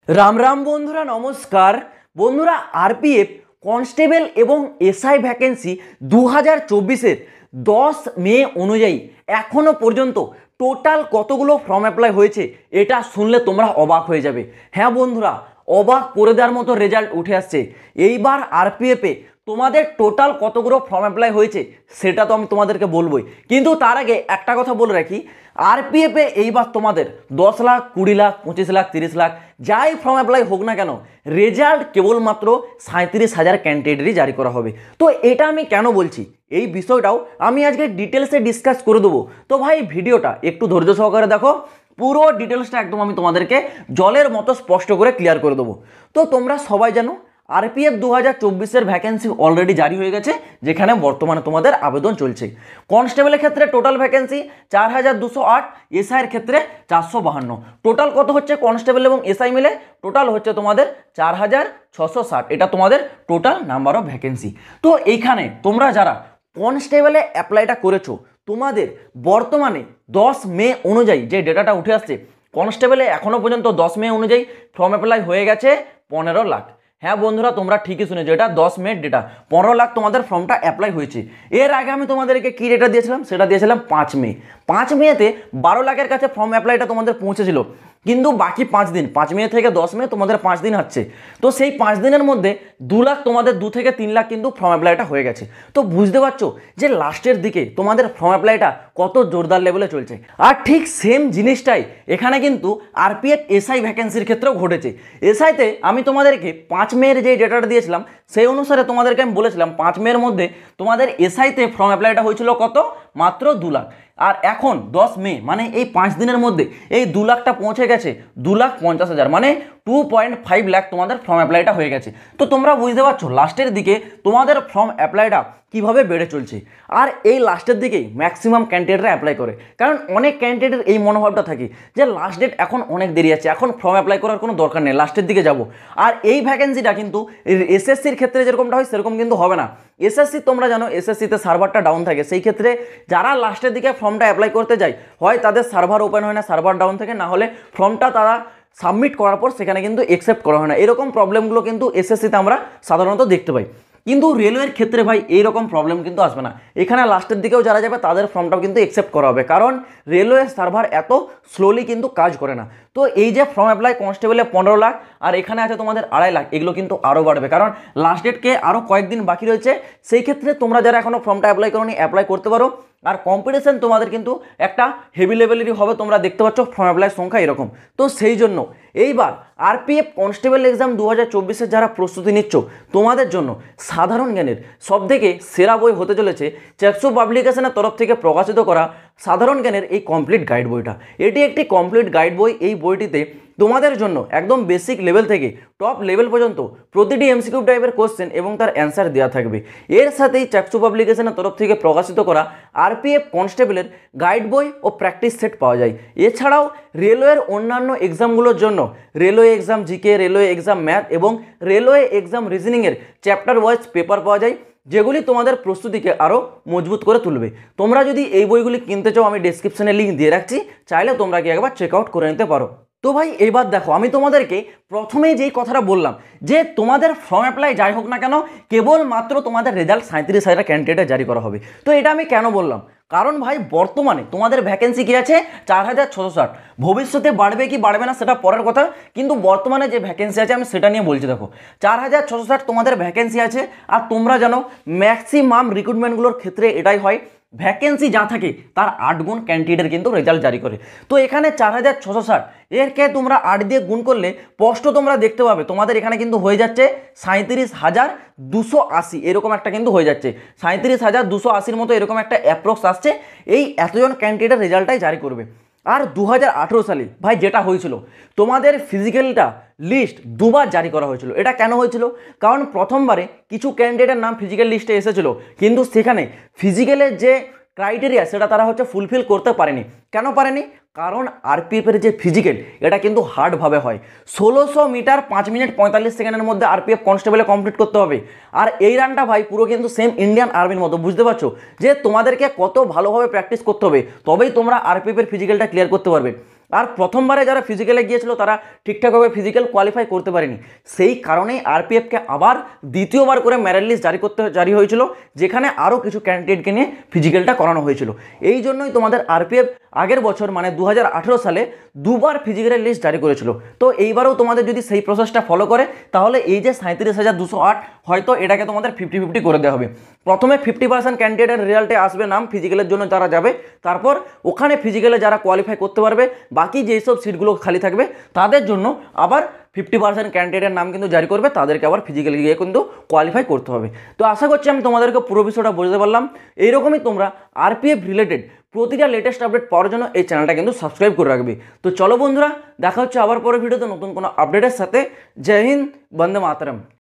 রাম রাম বন্ধুরা, নমস্কার বন্ধুরা। আরপিএফ কনস্টেবল এবং এসআই ভ্যাকেন্সি 2024-এর 10 মে অনুযায়ী এখনও পর্যন্ত টোটাল কতগুলো ফর্ম অ্যাপ্লাই হয়েছে এটা শুনলে তোমরা অবাক হয়ে যাবে। হ্যাঁ বন্ধুরা, অবাক করে দেওয়ার মতো রেজাল্ট উঠে আসছে। এইবার আরপিএফে তোমাদের টোটাল কতগুলো ফর্ম অ্যাপ্লাই হয়েছে সেটা তো আমি তোমাদেরকে বলবোই, কিন্তু তার আগে একটা কথা বলে রাখি, আরপিএফে এইবার তোমাদের 10 লাখ, 20 লাখ, 25 লাখ, 30 লাখ যাই ফর্ম অ্যাপ্লাই হোক না কেন, রেজাল্ট কেবলমাত্র 37,000 ক্যান্ডিডেটই জারি করা হবে। তো এটা আমি কেন বলছি, এই বিষয়টাও আমি আজকে ডিটেলসে ডিসকাস করে দেবো। তো ভাই ভিডিওটা একটু ধৈর্য সহকারে দেখো, পুরো ডিটেলসটা একদম আমি তোমাদেরকে জলের মতো স্পষ্ট করে ক্লিয়ার করে দেবো। তো তোমরা সবাই জানো আরপিএফ 2024-এর ভ্যাকেন্সি অলরেডি জারি হয়ে গেছে, যেখানে বর্তমানে তোমাদের আবেদন চলছে। কনস্টেবলের ক্ষেত্রে টোটাল ভ্যাকেন্সি 4,208, এসআইয়ের ক্ষেত্রে 452। টোটাল কত হচ্ছে কনস্টেবল এবং এসআই মিলে? টোটাল হচ্ছে তোমাদের 4,660। এটা তোমাদের টোটাল নাম্বার অফ ভ্যাকেন্সি। তো এইখানে তোমরা যারা কনস্টেবলে অ্যাপ্লাইটা করেছো, তোমাদের বর্তমানে 10 মে অনুযায়ী যে ডেটাটা উঠে আসছে, কনস্টেবলে এখনও পর্যন্ত 10 মে অনুযায়ী ফর্ম অ্যাপ্লাই হয়ে গেছে 15 লাখ। হ্যাঁ বন্ধুরা, তোমরা ঠিকই শুনেছো, এটা 10 মে ডেটা। 15 লাখ তোমাদের ফর্মটা অ্যাপ্লাই হয়েছে। এর আগে আমি তোমাদেরকে কী ডেটা দিয়েছিলাম, সেটা দিয়েছিলাম 5 মে। 5 মেতে 12 লাখের কাছে ফর্ম অ্যাপ্লাইটা তোমাদের পৌঁছেছিল, কিন্তু বাকি 5 দিন, 5 মে থেকে 10 মে তোমাদের 5 দিন হচ্ছে। তো সেই 5 দিনের মধ্যে 2 লাখ তোমাদের 2 থেকে 3 লাখ কিন্তু ফর্ম অ্যাপ্লাইটা হয়ে গেছে। তো বুঝতে পারছো যে লাস্টের দিকে তোমাদের ফর্ম অ্যাপ্লাইটা কত জোরদার লেভেলে চলছে। আর ঠিক সেম জিনিসটাই এখানে কিন্তু আরপিএফ এসআই ভ্যাকেন্সির ক্ষেত্রেও ঘটেছে। এসআইতে আমি তোমাদেরকে 5 মের যে ডেটাটা দিয়েছিলাম সেই অনুসারে তোমাদেরকে আমি বলেছিলাম 5 মের মধ্যে তোমাদের এসআইতে ফর্ম অ্যাপ্লাইটা হয়েছিল কত? মাত্র 2 লাখ। আর এখন 10 মে মানে এই 5 দিনের মধ্যে এই 2 লাখটা পৌঁছে গেছে 2,50,000, মানে 2.5 লাখ তোমাদের ফর্ম অ্যাপ্লাইটা হয়ে গেছে। তো তোমরা বুঝতে পারছো লাস্টের দিকে তোমাদের ফর্ম অ্যাপ্লাইটা কীভাবে বেড়ে চলছে। আর এই লাস্টের দিকেই ম্যাক্সিমাম ক্যান্ডিডেটরা অ্যাপ্লাই করে, কারণ অনেক ক্যান্ডিডেটের এই মনোভাবটা থাকে যে লাস্ট ডেট এখন অনেক দেরি আছে, এখন ফর্ম অ্যাপ্লাই করার কোনো দরকার নেই, লাস্টের দিকে যাব। আর এই ভ্যাকেন্সিটা কিন্তু এসএসসির ক্ষেত্রে যেরকমটা হয় সেরকম কিন্তু হবে না। এসএসসি তোমরা জানো এসএসসিতে সার্ভারটা ডাউন থাকে, সেই ক্ষেত্রে যারা লাস্টের দিকে ফর্মটা অ্যাপ্লাই করতে যায়, হয় তাদের সার্ভার ওপেন হয় না, সার্ভার ডাউন থাকে, না হলে ফর্মটা তারা সাবমিট করার পর সেখানে কিন্তু অ্যাকসেপ্ট করা হয় না। এরকম প্রবলেমগুলো কিন্তু এসএসসিতে আমরা সাধারণত দেখতে পাই। কিন্তু রেলওয়ের ক্ষেত্রে ভাই এইরকম প্রবলেম কিন্তু আসবে না। এখানে লাস্টের দিকেও যারা যাবে তাদের ফর্মটাও কিন্তু অ্যাকসেপ্ট করা হবে, কারণ রেলওয়ে সার্ভার এত স্লোলি কিন্তু কাজ করে না। তো এই যে ফর্ম অ্যাপ্লাই কনস্টেবলে 15 লাখ আর এখানে আছে তোমাদের 2.5 লাখ, এগুলো কিন্তু আরও বাড়বে, কারণ লাস্ট ডেটকে আরও কয়েকদিন বাকি রয়েছে। সেই ক্ষেত্রে তোমরা যারা এখনও ফর্মটা অ্যাপ্লাই করোনি অ্যাপ্লাই করতে পারো। আর কম্পিটিশন তোমাদের কিন্তু একটা হেভি লেভেলেরই হবে, তোমরা দেখতে পাচ্ছ ফর্ম অ্যাপ্লাই সংখ্যা এরকম। তো সেই জন্য এইবার আরপিএফ কনস্টেবল এক্সাম 2024-এর যারা প্রস্তুতি নিচ্ছ, তোমাদের জন্য সাধারণ জ্ঞানের সবথেকে সেরা বই হতে চলেছে চ্যাকসু পাবলিকেশনের তরফ থেকে প্রকাশিত করা সাধারণ জ্ঞানের এই কমপ্লিট গাইড বইটা। এটি একটি কমপ্লিট গাইড বই। এই বইটিতে তোমাদের জন্য একদম বেসিক লেভেল থেকে টপ লেভেল পর্যন্ত প্রতিটি এমসিকিউ টাইপের কোশ্চেন এবং তার অ্যান্সার দেওয়া থাকবে। এর সাথেই চ্যাকসু পাবলিকেশনের তরফ থেকে প্রকাশিত করা আরপিএফ কনস্টেবলের গাইড বই ও প্র্যাকটিস সেট পাওয়া যায়। এছাড়াও রেলওয়ের অন্যান্য এক্সামগুলোর জন্য railway exam GK, railway exam math এবং রেলওয়ে এক্সাম রিজনিংয়ের চ্যাপ্টার ওয়াইজ পেপার পাওয়া যায়, যেগুলি তোমাদের প্রস্তুতিকে আরও মজবুত করে তুলবে। তোমরা যদি এই বইগুলি কিনতে চাও, আমি ডেসক্রিপশনে লিঙ্ক দিয়ে রাখছি, চাইলে তোমরা কি একবার চেক আউট করে নিতে পারো। তো ভাই এবার দেখো, আমি তোমাদেরকে প্রথমেই যেই কথাটা বললাম যে তোমাদের ফর্ম অ্যাপ্লাই যাই হোক না কেন, কেবলমাত্র তোমাদের রেজাল্ট 37,000 ক্যান্ডিডেট জারি করা হবে। তো এটা আমি কেন বললাম, কারণ ভাই বর্তমানে তোমাদের ভ্যাকেন্সি কী আছে? 4,660। ভবিষ্যতে বাড়বে কি বাড়বে না সেটা পরের কথা, কিন্তু বর্তমানে যে ভ্যাকেন্সি আছে আমি সেটা নিয়ে বলছি। দেখো 4,660 তোমাদের ভ্যাকেন্সি আছে। আর তোমরা জানো ম্যাক্সিমাম রিক্রুটমেন্টগুলোর ক্ষেত্রে এটাই হয়, ভ্যাকেন্সি যা থাকে তার 8 গুণ ক্যান্ডিডেট কিন্তু রেজাল্ট জারি করে। তো এখানে 4,660 এরকে তোমরা 8 দিয়ে গুণ করলে স্পষ্ট তোমরা দেখতে পাবে তোমাদের এখানে কিন্তু হয়ে যাচ্ছে 37,280, এরকম একটা কিন্তু হয়ে যাচ্ছে 37,280 মতো, এরকম একটা অ্যাপ্রক্স আসছে। এই এতজন ক্যান্ডিডেট রেজাল্টটাই জারি করবে। আর 2018 সালে ভাই যেটা হয়েছিল, তোমাদের ফিজিক্যালটা লিস্ট 2 বার জারি করা হয়েছিল। এটা কেন হয়েছিল? কারণ প্রথমবারে কিছু ক্যান্ডিডেটের নাম ফিজিক্যাল লিস্টে এসেছিল, কিন্তু সেখানে ফিজিক্যালের যে ক্রাইটেরিয়া সেটা তারা ফুলফিল করতে পারেনি। কেন পারেনি? কারণ আরপিএফের যে ফিজিক্যাল এটা কিন্তু হার্ডভাবে হয়। 1600 মিটার 5 মিনিট 45 সেকেন্ডের মধ্যে আরপিএফ কনস্টেবলে কমপ্লিট করতে হবে। আর এই রানটা ভাই পুরো কিন্তু সেম ইন্ডিয়ান আর্মির মতো। বুঝতে পারছো যে তোমাদেরকে কত ভালোভাবে প্র্যাকটিস করতে হবে, তবেই তোমরা আরপিএফের ফিজিক্যালটা ক্লিয়ার করতে পারবে। আর প্রথমবারে যারা ফিজিক্যালে গিয়েছিল তারা ঠিকঠাকভাবে ফিজিক্যাল কোয়ালিফাই করতে পারেনি, সেই কারণেই আরপিএফকে আবার দ্বিতীয়বার করে মেরিট লিস্ট জারি হয়েছিল, যেখানে আরও কিছু ক্যান্ডিডেটকে নিয়ে ফিজিক্যালটা করানো হয়েছিল। এই জন্যই তোমাদের আরপিএফ আগের বছর মানে 2018 সালে দুবার ফিজিক্যাল লিস্ট জারি করেছিল। তো এইবারও তোমাদের যদি সেই প্রসেসটা ফলো করে তাহলে এই যে 37,208 হয়তো এটাকে তোমাদের 50-50 করে দেওয়া হবে। প্রথমে 50% ক্যান্ডিডেটের রেজাল্টে আসবে নাম ফিজিক্যালের জন্য যারা যাবে, তারপর ওখানে ফিজিক্যালে যারা কোয়ালিফাই করতে পারবে, বাকি যেসব সিটগুলো খালি থাকবে তাদের জন্য আবার 50% ক্যান্ডিডেটের নাম কিন্তু জারি করবে, তাদেরকে আবার ফিজিক্যালি গিয়ে কিন্তু কোয়ালিফাই করতে হবে। তো আশা করছি আমি তোমাদেরকে পুরো বিষয়টা বুঝতে পারলাম। এইরকমই তোমরা আরপিএফ রিলেটেড প্রতিটা লেটেস্ট আপডেট পাওয়ার জন্য এই চ্যানেলটা কিন্তু সাবস্ক্রাইব করে রাখবে। তো চলো বন্ধুরা, দেখা হচ্ছে আবার পরের ভিডিওতে নতুন কোনো আপডেটের সাথে। জয় হিন্দ, বন্দে মাতরম।